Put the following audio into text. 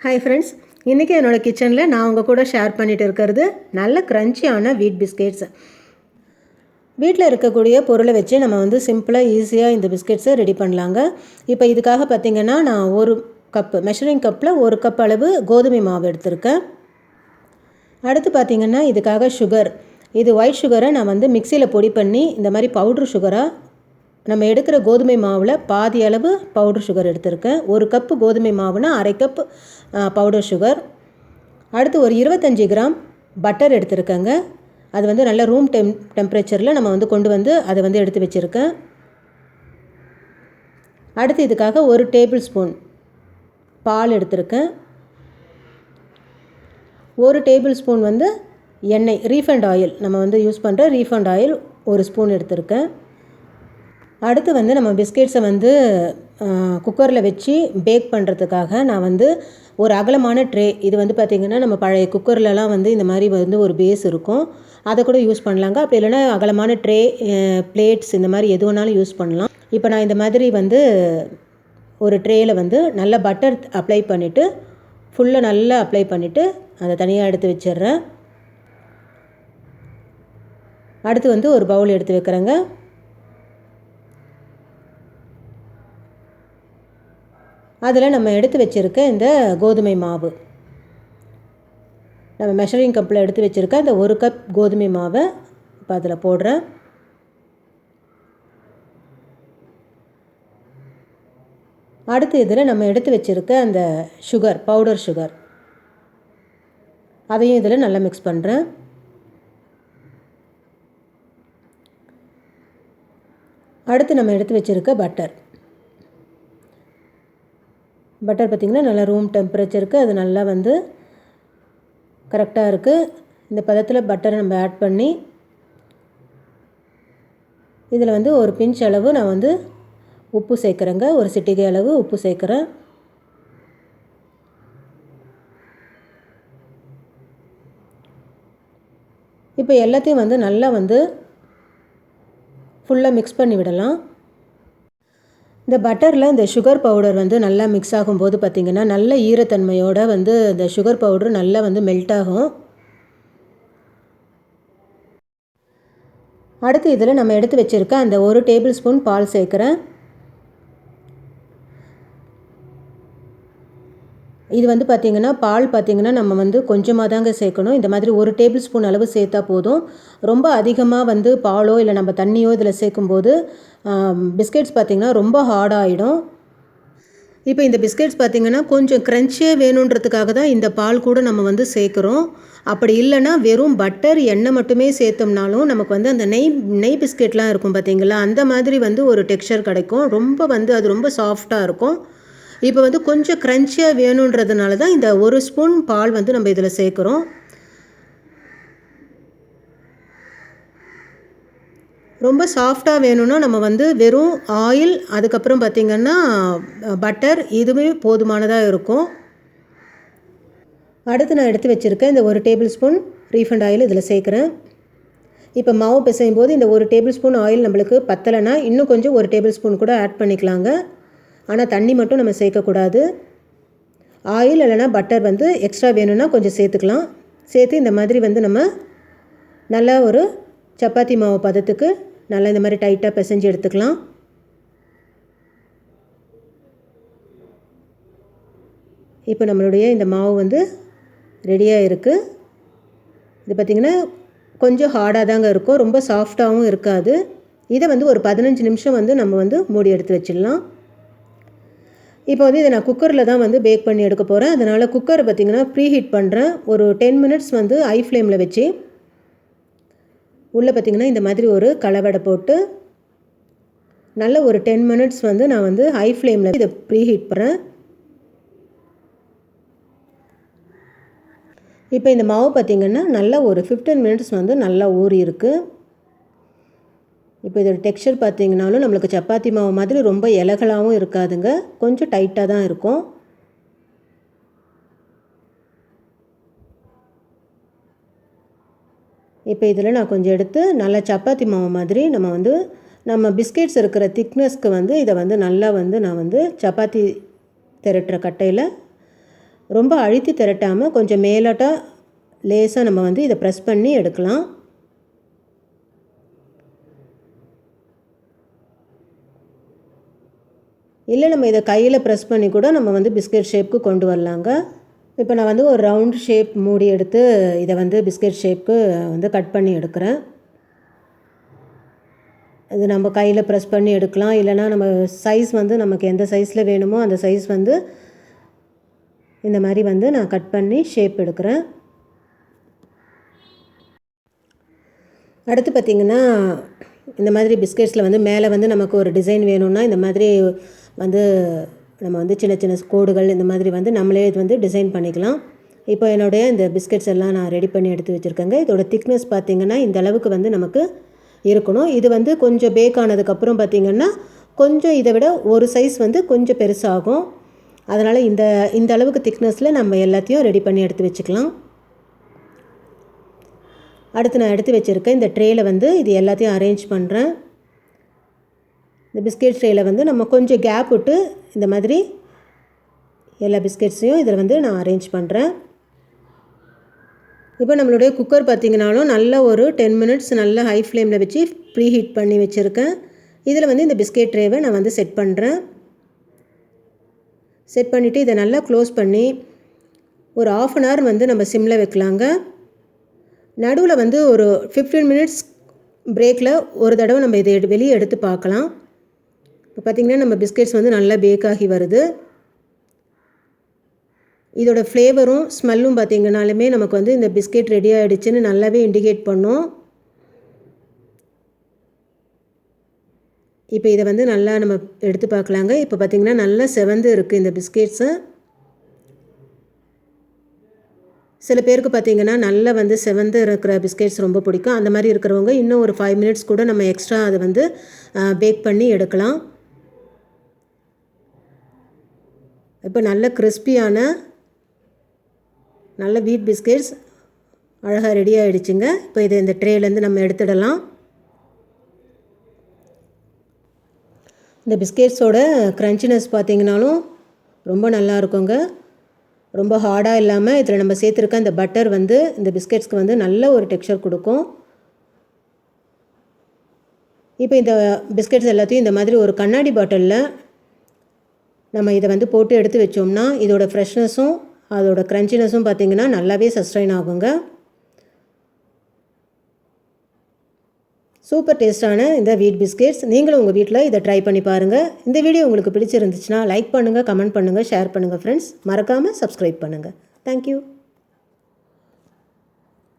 Hi friends, இன்றைக்கி என்னோடய கிச்சனில் நான் உங்கள் கூட ஷேர் பண்ணிகிட்டு இருக்கிறது நல்ல க்ரன்ச்சியான வீட் பிஸ்கெட்ஸ். வீட்டில் இருக்கக்கூடிய பொருளை வச்சு நம்ம வந்து சிம்பிளாக ஈஸியாக இந்த பிஸ்கெட்ஸை ரெடி பண்ணலாங்க. இப்போ இதுக்காக பார்த்திங்கன்னா நான் ஒரு கப்பு மெஷரிங் கப்பில் ஒரு கப் அளவு கோதுமை மாவு எடுத்திருக்கேன். அடுத்து பார்த்திங்கன்னா இதுக்காக சுகர், இது ஒயிட் சுகரை நான் வந்து மிக்சியில் பொடி பண்ணி இந்த மாதிரி பவுட்ரு சுகராக நம்ம எடுக்கிற கோதுமை மாவில் பாதி அளவு பவுடர் சுகர் எடுத்திருக்கேன். ஒரு கப்பு கோதுமை மாவுனா அரை கப்பு பவுடர் சுகர். அடுத்து ஒரு 25 கிராம் பட்டர் எடுத்திருக்கேங்க. அது வந்து நல்ல ரூம் டெம்பரேச்சரில் நம்ம வந்து கொண்டு வந்து அதை வந்து எடுத்து வச்சுருக்கேன். அடுத்து இதுக்காக ஒரு டேபிள் ஸ்பூன் பால் எடுத்திருக்கேன். ஒரு டேபிள் ஸ்பூன் வந்து எண்ணெய், ரீஃபைண்ட் ஆயில், நம்ம வந்து யூஸ் பண்ணுற ரீஃபைண்ட் ஆயில் ஒரு ஸ்பூன் எடுத்திருக்கேன். அடுத்து வந்து நம்ம பிஸ்கெட்ஸை வந்து குக்கரில் வச்சு பேக் பண்ணுறதுக்காக நான் வந்து ஒரு அகலமான ட்ரே, இது வந்து பார்த்திங்கன்னா நம்ம பழைய குக்கர்லலாம் வந்து இந்த மாதிரி வந்து ஒரு பேஸ் இருக்கும், அதை கூட யூஸ் பண்ணலாங்க. அப்படி இல்லைன்னா அகலமான ட்ரே, பிளேட்ஸ், இந்த மாதிரி எது வேணாலும் யூஸ் பண்ணலாம். இப்போ நான் இந்த மாதிரி வந்து ஒரு ட்ரேயில் வந்து நல்லா பட்டர் அப்ளை பண்ணிவிட்டு ஃபுல்லாக நல்லா அப்ளை பண்ணிவிட்டு அதை தனியாக எடுத்து வச்சிடுறேன். அடுத்து வந்து ஒரு பவுல் எடுத்து வைக்கிறேங்க. அதில் நம்ம எடுத்து வச்சுருக்க இந்த கோதுமை மாவு, நம்ம மெஷரிங் கப்பில் எடுத்து வச்சுருக்க இந்த ஒரு கப் கோதுமை மாவை இப்போ அதில் போடுறேன். அடுத்து இதில் நம்ம எடுத்து வச்சுருக்க அந்த சுகர், பவுடர் சுகர், அதையும் இதில் நல்லா மிக்ஸ் பண்ணுறேன். அடுத்து நம்ம எடுத்து வச்சுருக்க பட்டர் பார்த்திங்கன்னா நல்லா ரூம் டெம்பரேச்சருக்கு அது நல்லா வந்து கரெக்டாக இருக்குது. இந்த பதத்தில் பட்டரை நம்ம ஆட் பண்ணி இதில் வந்து ஒரு பிஞ்ச் அளவு நான் வந்து உப்பு சேர்க்குறேங்க. ஒரு சிட்டிகை அளவு உப்பு சேர்க்குறேன். இப்போ எல்லாத்தையும் வந்து நல்லா வந்து ஃபுல்லாக மிக்ஸ் பண்ணி விடலாம். இந்த பட்டரில் இந்த சுகர் பவுடர் வந்து நல்லா மிக்ஸ் ஆகும்போது பார்த்திங்கன்னா நல்ல ஈரத்தன்மையோடு வந்து இந்த சுகர் பவுடர் நல்லா வந்து மெல்ட் ஆகும். அடுத்து இதில் நம்ம எடுத்து வச்சுருக்க அந்த ஒரு டேபிள் ஸ்பூன் பால் சேர்க்குறேன். இது வந்து பார்த்திங்கன்னா பால் பார்த்திங்கன்னா நம்ம வந்து கொஞ்சமாக தாங்க சேர்க்கணும். இந்த மாதிரி ஒரு டேபிள் ஸ்பூன் அளவு சேர்த்தா போதும். ரொம்ப அதிகமாக வந்து பாலோ இல்லை நம்ம தண்ணியோ இதில் சேர்க்கும்போது பிஸ்கெட்ஸ் பார்த்திங்கன்னா ரொம்ப ஹார்டாகிடும். இப்போ இந்த பிஸ்கெட்ஸ் பார்த்திங்கன்னா கொஞ்சம் க்ரன்ச்சியாக வேணுன்றதுக்காக தான் இந்த பால் கூட நம்ம வந்து சேர்க்குறோம். அப்படி இல்லைன்னா வெறும் பட்டர், எண்ணெய் மட்டுமே சேர்த்தோம்னாலும் நமக்கு வந்து அந்த நெய் பிஸ்கெட்லாம் இருக்கும் பார்த்திங்களா, அந்த மாதிரி வந்து ஒரு டெக்ஸ்சர் கிடைக்கும். ரொம்ப வந்து அது ரொம்ப சாஃப்டாக இருக்கும். இப்போ வந்து கொஞ்சம் க்ரன்ச்சியாக வேணுன்றதுனால தான் இந்த ஒரு ஸ்பூன் பால் வந்து நம்ம இதில் சேர்க்குறோம். ரொம்ப சாஃப்டாக வேணும்னா நம்ம வந்து வெறும் ஆயில், அதுக்கப்புறம் பார்த்திங்கன்னா பட்டர், இதுவே போதுமானதாக இருக்கும். அடுத்து நான் எடுத்து வச்சுருக்கேன் இந்த ஒரு டேபிள் ஸ்பூன் ரீஃபைண்ட் ஆயில் இதில் சேர்க்குறேன். இப்போ மாவு பிசையும் போது இந்த ஒரு டேபிள் ஸ்பூன் ஆயில் நம்மளுக்கு பத்தலைன்னா இன்னும் கொஞ்சம் ஒரு டேபிள் ஸ்பூன் கூட ஆட் பண்ணிக்கலாங்க. ஆனால் தண்ணி மட்டும் நம்ம சேர்க்கக்கூடாது. ஆயில் இல்லைனா பட்டர் வந்து எக்ஸ்ட்ரா வேணும்னா கொஞ்சம் சேர்த்துக்கலாம். சேர்த்து இந்த மாதிரி வந்து நம்ம நல்லா ஒரு சப்பாத்தி மாவு பதத்துக்கு நல்லா இந்த மாதிரி டைட்டாக பிசைஞ்சு எடுத்துக்கலாம். இப்போ நம்மளுடைய இந்த மாவு வந்து ரெடியாக இருக்குது. இது பார்த்திங்கன்னா கொஞ்சம் ஹார்டாக தாங்க இருக்கும், ரொம்ப சாஃப்டாகவும் இருக்காது. இதை வந்து ஒரு 15 நிமிஷம் வந்து நம்ம வந்து மூடி எடுத்து வச்சிடலாம். இப்போ வந்து இதை நான் குக்கரில் தான் வந்து பேக் பண்ணி எடுக்க போகிறேன். அதனால் குக்கரை பார்த்திங்கன்னா ப்ரீ ஹீட் பண்ணுறேன். ஒரு 10 மினிட்ஸ் வந்து ஹை ஃப்ளேமில் வச்சு உள்ளே பார்த்திங்கன்னா இந்த மாதிரி ஒரு கலவடை போட்டு நல்ல ஒரு 10 மினிட்ஸ் வந்து நான் வந்து ஹை ஃப்ளேமில் இதை ப்ரீ ஹீட் பண்ணுறேன். இப்போ இந்த மாவு பார்த்திங்கன்னா நல்லா ஒரு 15 மினிட்ஸ் வந்து நல்லா ஊறி இருக்குது. இப்போ இதோட டெக்ஸ்சர் பார்த்திங்கனாலும் நம்மளுக்கு சப்பாத்தி மாவு மாதிரி ரொம்ப இலகலாகவும் இருக்காதுங்க, கொஞ்சம் டைட்டாக தான் இருக்கும். இப்போ இதில் நான் கொஞ்சம் எடுத்து நல்லா சப்பாத்தி மாவு மாதிரி நம்ம பிஸ்கெட்ஸ் இருக்கிற திக்னஸ்க்கு வந்து இதை வந்து நல்லா வந்து நான் வந்து சப்பாத்தி திரட்டுற கட்டையில் ரொம்ப அழுத்தி திரட்டாமல் கொஞ்சம் மேலாட்டாக லேசாக நம்ம வந்து இதை ப்ரெஸ் பண்ணி எடுக்கலாம். இல்லை நம்ம இதை கையில் ப்ரெஸ் பண்ணி கூட நம்ம வந்து பிஸ்கெட் ஷேப்புக்கு கொண்டு வரலாங்க. இப்போ நான் வந்து ஒரு ரவுண்ட் ஷேப் மூடி எடுத்து இதை வந்து பிஸ்கெட் ஷேப்புக்கு வந்து கட் பண்ணி எடுக்கிறேன். இது நம்ம கையில் ப்ரெஸ் பண்ணி எடுக்கலாம். இல்லைனா நம்ம சைஸ் வந்து நமக்கு எந்த சைஸில் வேணுமோ அந்த சைஸ் வந்து இந்த மாதிரி வந்து நான் கட் பண்ணி ஷேப் எடுக்கிறேன். அடுத்து பார்த்திங்கன்னா இந்த மாதிரி பிஸ்கெட்ஸில் வந்து மேலே வந்து நமக்கு ஒரு டிசைன் வேணும்னா இந்த மாதிரி வந்து நம்ம வந்து சின்ன சின்ன கோடுகள் இந்த மாதிரி வந்து நம்மளே இது வந்து டிசைன் பண்ணிக்கலாம். இப்போ என்னுடைய இந்த பிஸ்கெட்ஸ் எல்லாம் நான் ரெடி பண்ணி எடுத்து வச்சுருக்கேங்க. இதோட திக்னஸ் பார்த்திங்கன்னா இந்த அளவுக்கு வந்து நமக்கு இருக்கணும். இது வந்து கொஞ்சம் பேக் ஆனதுக்கப்புறம் பார்த்திங்கன்னா கொஞ்சம் இதை விட ஒரு சைஸ் வந்து கொஞ்சம் பெருசாகும். அதனால் இந்த அளவுக்கு திக்னஸில் நம்ம எல்லாத்தையும் ரெடி பண்ணி எடுத்து வச்சுக்கலாம். அடுத்து நான் எடுத்து வச்சுருக்கேன் இந்த ட்ரேயில் வந்து இது எல்லாத்தையும் அரேஞ்ச் பண்ணுறேன். இந்த பிஸ்கெட் ட்ரேயில் வந்து நம்ம கொஞ்சம் கேப் விட்டு இந்த மாதிரி எல்லா பிஸ்கெட்ஸையும் இதில் வந்து நான் அரேஞ்ச் பண்ணுறேன். இப்போ நம்மளுடைய குக்கர் பார்த்திங்கனாலும் நல்ல ஒரு 10 மினிட்ஸ் நல்ல ஹை ஃப்ளேமில் வச்சு ப்ரீ ஹீட் பண்ணி வச்சுருக்கேன். இதில் வந்து இந்த பிஸ்கெட் ட்ரேவை நான் வந்து செட் பண்ணுறேன். செட் பண்ணிவிட்டு இதை நல்லா க்ளோஸ் பண்ணி ஒரு 1/2 hour வந்து நம்ம சிம்மில் வைக்கலாங்க. நடுவில் வந்து ஒரு 15 மினிட்ஸ் பிரேக்கில் ஒரு தடவை நம்ம இதை வெளியே எடுத்து பார்க்கலாம். இப்போ பார்த்திங்கன்னா நம்ம பிஸ்கெட்ஸ் வந்து நல்லா பேக் ஆகி வருது. இதோட ஃப்ளேவரும் ஸ்மெல்லும் பார்த்திங்கனாலுமே நமக்கு வந்து இந்த பிஸ்கெட் ரெடி ஆகிடுச்சுன்னு நல்லாவே இண்டிகேட் பண்ணும். இப்போ இதை வந்து நல்லா நம்ம எடுத்து பார்க்கலாங்க. இப்போ பார்த்திங்கன்னா நல்லா செவந்து இருக்குது இந்த பிஸ்கெட்ஸு. சில பேருக்கு பார்த்திங்கன்னா நல்லா வந்து செவந்து இருக்கிற பிஸ்கெட்ஸ் ரொம்ப பிடிக்கும். அந்த மாதிரி இருக்கிறவங்க இன்னும் ஒரு 5 மினிட்ஸ் கூட நம்ம எக்ஸ்ட்ரா அதை வந்து பேக் பண்ணி எடுக்கலாம். இப்போ நல்ல கிறிஸ்பியான நல்ல வீட் பிஸ்கெட்ஸ் அழகாக ரெடி ஆகிடுச்சுங்க. இப்போ இதை இந்த ட்ரேலேருந்து நம்ம எடுத்துடலாம். இந்த பிஸ்கெட்ஸோட க்ரன்ச்சினஸ் பார்த்திங்கனாலும் ரொம்ப நல்லா இருக்குங்க. ரொம்ப ஹார்டாக இல்லாமல் இதில் நம்ம சேர்த்துருக்க இந்த பட்டர் வந்து இந்த பிஸ்கெட்ஸ்க்கு வந்து நல்ல ஒரு டெக்ஸ்சர் கொடுக்கும். இப்போ இந்த பிஸ்கெட்ஸ் எல்லாத்தையும் இந்த மாதிரி ஒரு கண்ணாடி பாட்டிலில் நம்ம இதை வந்து போட்டு எடுத்து வச்சோம்னா இதோட ஃப்ரெஷ்னஸும் அதோட க்ரன்ச்சினஸும் பார்த்திங்கன்னா நல்லாவே சஸ்டைன் ஆகுங்க. சூப்பர் டேஸ்டான இந்த வீட் பிஸ்கெட்ஸ் நீங்களும் உங்கள் வீட்டில் இதை ட்ரை பண்ணி பாருங்கள். இந்த வீடியோ உங்களுக்கு பிடிச்சிருந்துச்சுன்னா லைக் பண்ணுங்கள், கமெண்ட் பண்ணுங்கள், ஷேர் பண்ணுங்கள் ஃப்ரெண்ட்ஸ். மறக்காமல் சப்ஸ்கிரைப் பண்ணுங்கள். தேங்க்யூ.